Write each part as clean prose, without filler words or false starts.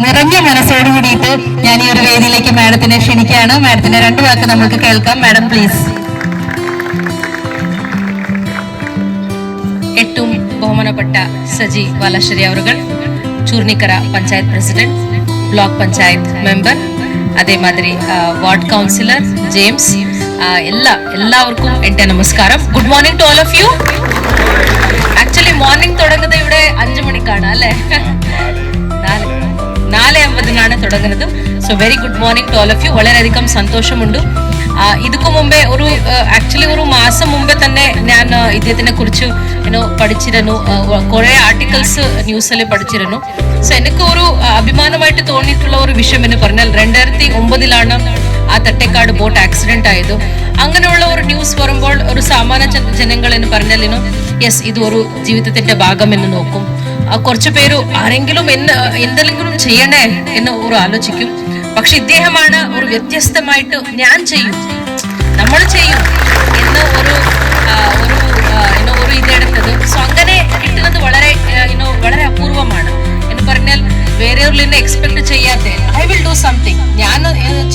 നിറഞ്ഞ മനസ്സോട് കൂടിയിട്ട് ഞാൻ ഈ ഒരു വേദിയിലേക്ക് മാഡത്തിനെ ക്ഷണിക്കുകയാണ്. മാഡത്തിന്റെ 2 വാക്ക് നമുക്ക് കേൾക്കാം. Madam please. ഏറ്റവും ബഹുമാനപ്പെട്ട സജി വാലാശ്ശേരി അവറുകൾ, Choornikkara panchayat president, block panchayat member, അതേമാതിരി വാർഡ് കൗൺസിലർ ജെയിംസ്, എല്ലാവർക്കും എൻ്റെ നമസ്കാരം. Good morning to all of you. Actually morning തുടങ്ങുന്നത് ഇവിടെ 5 മണിക്കാണ് അല്ലേ? 4:50 തുടങ്ങുന്നത്. So very good morning to all of you. വളരെയധികം സന്തോഷമുണ്ട്. ಇದಕ್ಕೂ ಮುಂಬೆ ಆಕ್ಚುಲಿ ഒരു മാസം മുമ്പേ തന്നെ ഞാൻ ഇദ്ദേഹത്തിനെ കുറിച്ച് പഠിച്ചിരുന്നു. കുറെ ആർട്ടിക്കിൾസ് ന്യൂസിൽ പഠിച്ചിരുന്നു. സോ എനിക്ക് ഒരു അഭിമാനമായിട്ട് തോന്നിയിട്ടുള്ള ഒരു വിഷയം എന്ന് പറഞ്ഞാൽ 2009 ആ തട്ടേക്കാട് ബോട്ട് ആക്സിഡന്റ് ആയത്. അങ്ങനെയുള്ള ഒരു ന്യൂസ് വരുമ്പോൾ ഒരു സാമാന്യ ജനങ്ങൾ എന്ന് പറഞ്ഞാൽ യെസ് ഇത് ഒരു ജീവിതത്തിന്റെ ഭാഗം എന്ന് നോക്കും. കുറച്ചു പേര് ആരെങ്കിലും എന്തെങ്കിലും ചെയ്യണേ എന്ന് ഒരു ആലോചിക്കും. പക്ഷെ ഇദ്ദേഹമാണ് ഒരു വ്യത്യസ്തമായിട്ട് ഞാൻ ചെയ്യും, നമ്മൾ ചെയ്യും എന്ന് ഒരു ഇതെടുത്തത്. സോ അങ്ങനെ കിട്ടുന്നത് വളരെ അപൂർവമാണ് എന്ന് പറഞ്ഞാൽ വേറെയുള്ള എക്സ്പെക്ട് ചെയ്യാതെ ഐ വിൽ ഡു സംതിങ്, ഞാൻ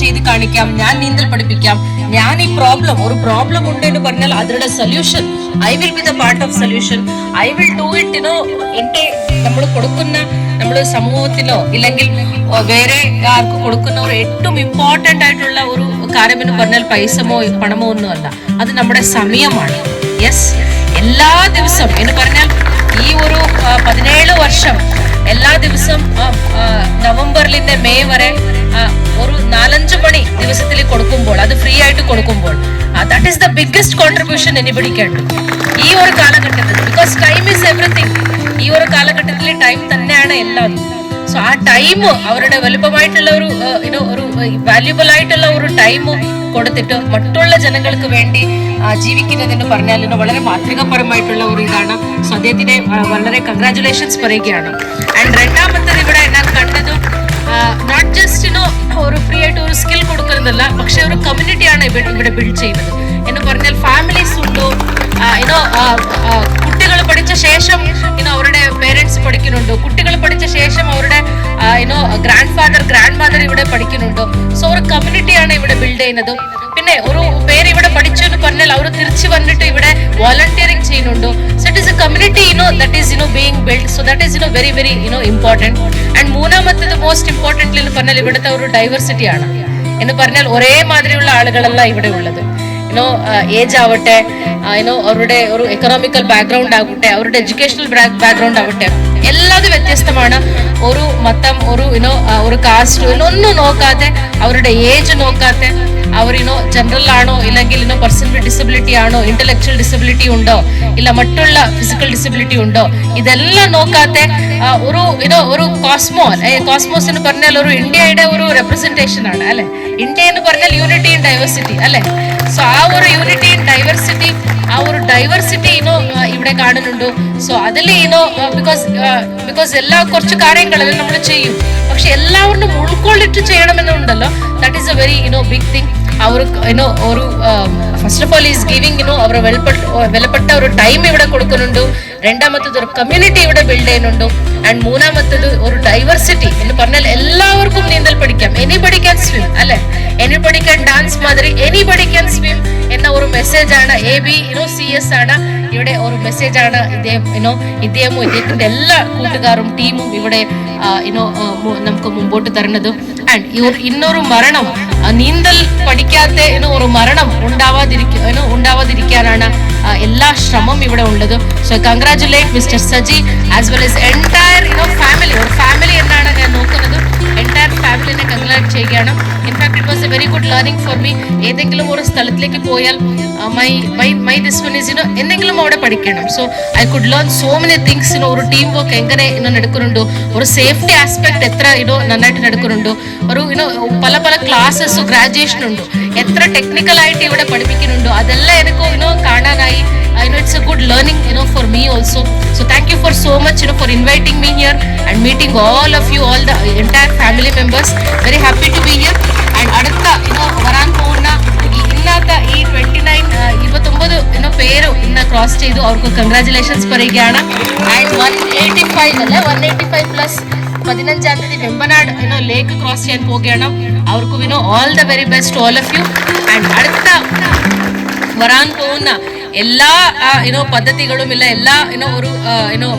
ചെയ്ത് കാണിക്കാം, ഞാൻ നീന്തൽ പഠിപ്പിക്കാം, ഞാൻ ഈ ഒരു പ്രോബ്ലം ഉണ്ട് എന്ന് പറഞ്ഞാൽ അതിനുള്ള solution I will be the part of solution, I will do it. എന്റെ നമ്മൾ സമൂഹത്തിനോ ഇല്ലെങ്കിൽ വേറെ ആർക്ക് കൊടുക്കുന്ന ഒരു ഏറ്റവും ഇമ്പോർട്ടന്റ് ആയിട്ടുള്ള ഒരു കാര്യം എന്ന് പറഞ്ഞാൽ പൈസമോ പണമോ ഒന്നും അല്ല, അത് നമ്മുടെ സമയമാണ്. യെസ്, എല്ലാ ദിവസവും എന്ന് പറഞ്ഞാൽ ഈ ഒരു 17 വർഷം എല്ലാ ദിവസവും നവംബറിലിന്റെ മെയ് വരെ ഒരു 4-5 മണി ദിവസത്തിൽ കൊടുക്കുമ്പോൾ, അത് ഫ്രീ ആയിട്ട് കൊടുക്കുമ്പോൾ, that is the biggest contribution anybody can do ഈ ഒരു കാലഘട്ടത്തിൽ. Because time is everything. ഈ ഒരു കാലഘട്ടത്തിൽ ടൈം തന്നെയാണ് എല്ലാം. സോ ആ ടൈം അവരുടെ വലുപ്പമായിട്ടുള്ള ഒരു വാല്യുബിൾ ആയിട്ടുള്ള ഒരു ടൈം കൊടുത്തിട്ട് മറ്റുള്ള ജനങ്ങൾക്ക് വേണ്ടി ജീവിക്കുന്നതെന്ന് പറഞ്ഞാൽ വളരെ മാതൃകാപരമായിട്ടുള്ള ഒരു ഇതാണ്. സോ അദ്ദേഹത്തിനെ വളരെ കൺഗ്രാറ്റുലേഷൻസ് പറയുകയാണ്. ആൻഡ് രണ്ടാമത്തത് ഇവിടെ ഞാൻ കണ്ടത് നോട്ട് ജസ്റ്റ് ഒരു ഫ്രീ ആയിട്ട് ഒരു സ്കിൽ കൊടുക്കുന്നതല്ല, പക്ഷെ ഒരു കമ്മ്യൂണിറ്റിയാണ് ഇവിടെ ബിൽഡ് ചെയ്യുന്നത് എന്ന് പറഞ്ഞാൽ ഫാമിലീസ് ഉണ്ടോ, കുട്ടികൾ പഠിച്ച ശേഷം അവരുടെ പേരൻസ് പഠിക്കുന്നുണ്ടോ, കുട്ടികൾ പഠിച്ച ശേഷം അവരുടെ ഗ്രാൻഡ് ഫാദർ ഗ്രാൻഡ് മദർ ഇവിടെ പഠിക്കുന്നുണ്ടോ. സോ ഒരു കമ്മ്യൂണിറ്റിയാണ് ഇവിടെ ബിൽഡ് ചെയ്യുന്നത്. പിന്നെ ഒരു പേര് ഇവിടെ പഠിച്ചു എന്ന് പറഞ്ഞാൽ അവർ തിരിച്ചു വന്നിട്ട് ഇവിടെ വോളണ്ടിയറിംഗ് ചെയ്യുന്നുണ്ടോ. So it is A community that is being build. So that is very very important. And മൂന്നാമത്തേത് മോസ്റ്റ് ഇമ്പോർട്ടൻ്റ് എന്ന് പറഞ്ഞാൽ ഇവിടുത്തെ ഒരു ഡൈവേഴ്സിറ്റിയാണ് എന്ന് പറഞ്ഞാൽ ഒരേ മാതിരിയുള്ള ആളുകളല്ല ഇവിടെ ഉള്ളത്. ഏജ് ആവട്ടെ, അവരുടെ ഒരു എക്കണോമിക്കൽ ബാക്ക്ഗ്രൗണ്ട് ആകട്ടെ, അവരുടെ എഡ്യൂക്കേഷണൽ ബാക്ക്ഗ്രൗണ്ട് ആവട്ടെ, എല്ലാതും വ്യത്യസ്തമാണ്. ഒരു മതം, ഒരു കാസ്റ്റ് ഒന്നും നോക്കാതെ, അവരുടെ ഏജ് നോക്കാതെ, അവർ ജനറൽ ആണോ ഇല്ലെങ്കിൽ പേഴ്സണൽ ഡിസബിലിറ്റി ആണോ, ഇന്റലക്ച്വൽ ഡിസബിലിറ്റി ഉണ്ടോ, ഇല്ല മറ്റുള്ള ഫിസിക്കൽ ഡിസബിലിറ്റി ഉണ്ടോ, ഇതെല്ലാം നോക്കാതെ ഒരു കോസ്മോസ് എന്ന് പറഞ്ഞാൽ ഒരു ഇന്ത്യയുടെ ഒരു റെപ്രസെന്റേഷൻ ആണ് അല്ലെ. ഇന്ത്യ എന്ന് പറഞ്ഞാൽ യൂണിറ്റി ഇൻ ഡൈവേഴ്സിറ്റി അല്ലെ. സോ ആ ഒരു യൂണിറ്റി ഇൻ ഡൈവേഴ്സിറ്റി, ആ ഒരു ഡൈവേഴ്സിറ്റി ഇവിടെ കാണുന്നുണ്ട്. സോ അതിൽ ബിക്കോസ് എല്ലാ കുറച്ച് കാര്യങ്ങളെല്ലാം നമ്മൾ ചെയ്യും, പക്ഷെ എല്ലാവരും ഉൾക്കൊള്ളിട്ട് ചെയ്യണമെന്നുണ്ടല്ലോ. That is a very big thing. അവർ ഒരു first of all is giving അവർ വിലപ്പെട്ട ഒരു ടൈം ഇവിടെ കൊടുക്കുന്നുണ്ട്. രണ്ടാമത്തത് ഒരു കമ്മ്യൂണിറ്റി ഇവിടെ ബിൽഡ് ചെയ്യുന്നുണ്ട്. ആൻഡ് മൂന്നാമത്തത് ഒരു ഡൈവേഴ്സിറ്റി എന്ന് പറഞ്ഞാൽ എല്ലാവർക്കും നീന്തൽ പഠിക്കാം. എനിബഡി ക്യാൻ സ്വിം അല്ലെ, എനിബഡി ക്യാൻ ഡാൻസ് മാതിരി എനിബഡി ക്യാൻ സ്വിം എന്ന ഒരു മെസ്സേജ് ആണ്. ABCS ആണ് ഇവിടെ ഒരു മെസ്സേജ് ആണ്. ഇദ്ദേഹവും ഇദ്ദേഹത്തിന്റെ എല്ലാ കൂട്ടുകാരും ടീമും ഇവിടെ നമുക്ക് മുമ്പോട്ട് തരുന്നത്. ആൻഡ് ഇന്നൊരു മരണം, നീന്തൽ പഠിക്കാത്ത ഒരു മരണം ഉണ്ടാവാതിരിക്കാനാണ് എല്ലാ ശ്രമം ഇവിടെ ഉള്ളത്. So congratulate mister Saji as well as entire family. ഒരു ഫാമിലി എന്നാണ് ഞാൻ നോക്കുന്നത്. എൻറ്റയർ ഫാമിലിനെ കൺഗ്രാറ്റ് ചെയ്യുകയാണ്. In fact it was A very good learning for me. ഏതെങ്കിലും ഒരു സ്ഥലത്തിലേക്ക് പോയാൽ മൈ ദിസ് വൺ ഈസ് എന്തെങ്കിലും അവിടെ പഠിക്കണം. So I could learn so many things. ഒരു ടീം വർക്ക് എങ്ങനെ നടക്കുന്നുണ്ടോ, ഒരു സേഫ്റ്റി ആസ്പെക്ട് എത്ര നന്നായിട്ട് നടക്കുന്നുണ്ടോ, ഒരു പല ക്ലാസ്സസ് ഗ്രാജുവേഷൻ ഉണ്ടോ, എത്ര ടെക്നിക്കൽ ആയിട്ട് ഇവിടെ പഠിപ്പിക്കുന്നുണ്ടോ, അതെല്ലാം എനിക്ക് കാണാനായി. It's a good learning for me also. So thank you for so much for inviting me here and meeting all of you, all the entire family members. Very happy to be here. And അടുത്ത വരാൻ പോകുന്ന ഇന്നത്തെ ഈ 29 പേര് ഇന്ന് cross ചെയ്തു. അവർക്ക് congratulations പറയുകയാണ്. ആൻഡ് 185 പ്ലസ് 15-ാം തീയതി വെമ്പനാട് ലേക്ക് ക്രോസ് ചെയ്യാൻ പോവുകയാണ്. അവർക്കും all the very best all of you. And അടുത്ത വരാൻ പോകുന്ന എല്ലാ പദ്ധതികളും ഇല്ല എല്ലാ ഒരു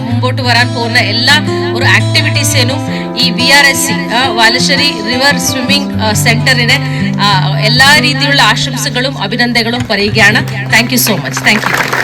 മുമ്പോട്ട് വരാൻ പോകുന്ന എല്ലാ ഒരു ആക്ടിവിറ്റീസിനും ഈ VRSC വാലശ്ശേരി റിവർ സ്വിമ്മിംഗ് സെന്ററിന് എല്ലാ രീതിയിലുള്ള ആശംസകളും അഭിനന്ദനങ്ങളും പറയുകയാണ്. Thank you so much. Thank you.